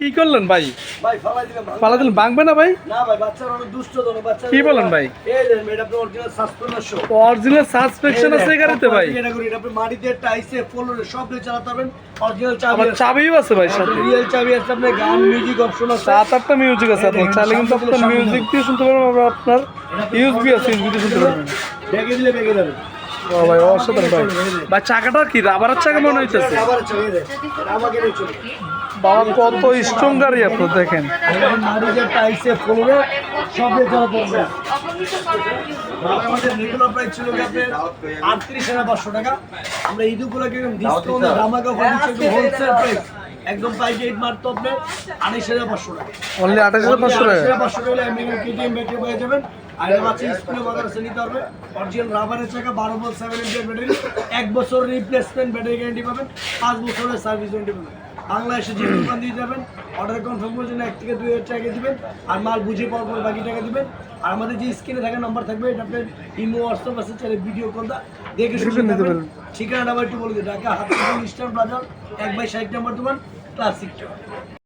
কি করলেন ভাই? ভাই ফালাই দিলাম। ফালা দিলেন, ভাঙবে না ভাই? না ভাই, বাচ্চারা অনেক দুষ্ট তো, বাচ্চা। কি বলেন ভাই? এই যে এটা আপনার অরিজিনাল সাসপেনশন শো। অরিজিনাল সাসপেকশন আছে এই গাড়িতে ভাই? এটা করে এটা আপনি মাটিতে টাইসে ফ্লোরে সব দিয়ে চালাতে পারবেন। অরিজিনাল চাবি আবার আছে। চাবিও আছে ভাই সাথে? রিয়েল চাবি আছে, আপনার গান মিউজিক অপশন আছে। 7-8টা মিউজিক আছে আপনার, চাইলে কিন্তু আপনার মিউজিক দিয়ে শুনতে পারবেন, আবার আপনার ইউএসবি আছে, ইউএসবি দিয়ে শুনতে পারবেন। বেগে দিলে বেগে যাবে। ও ভাই অসাধারণ ভাই। ভাই চাকাটা কি রাবারের চাকা মনে হইতেছে? আবার চালিয়ে দেয়। আমাকে নিয়ে চলে। বাবা কত স্ট্রং গাড়ি আপনার দেখেন। মাটিতে টাইসে ফ্লোরে সব দিয়ে চালাতে পারবেন। আমাদের রেগুলার প্রাইস ছিল আপনার 38,500 টাকা। আমরা ঈদ উপলক্ষে ডিসকাউন্ট ধামাকা অফার দিচ্ছি, হোলসেল প্রাইস একদম প্রাইস রেট মাত্র আপনার 28,500 টাকা। অনলি 28,500 টাকা। 28,500 টাকা এমএম কেটিএম ব্যাটারি পেয়ে যাবেন। আর এটা বাচ্চা স্কুলে বাজার আছে নিতে হবে। অরিজিনাল রাবারের চাকা, 12 ভোল্ট 7 এমপিআর ব্যাটারি, 1 বছর রিপ্লেসমেন্ট ব্যাটারি গ্যারান্টি পাবেন, 5 বছরের সার্ভিস ওয়ারেন্টি পাবেন। বাংলাদেশে যে দোকান দিয়ে যাবেন, অর্ডার কনফার্ম করার জন্য 1 থেকে 2 হাজার টাকা দিবেন, আর মাল বুঝে পাওয়ার পর বাকি টাকা দিবেন। আর আমাদের যে স্ক্রিনে থাকা নাম্বার থাকবে, এটা আপনার ইমো হোয়াটসঅ্যাপ আছে, চাইলে ভিডিও কল দা দেখে শুনে নিতে পারবেন। ঠিকানাটা আবার একটু বলে দিই, ঢাকা হাতিগঞ্জ ইস্টার্ন প্লাজা 1/60 নম্বর দোকান, ক্লাসিক।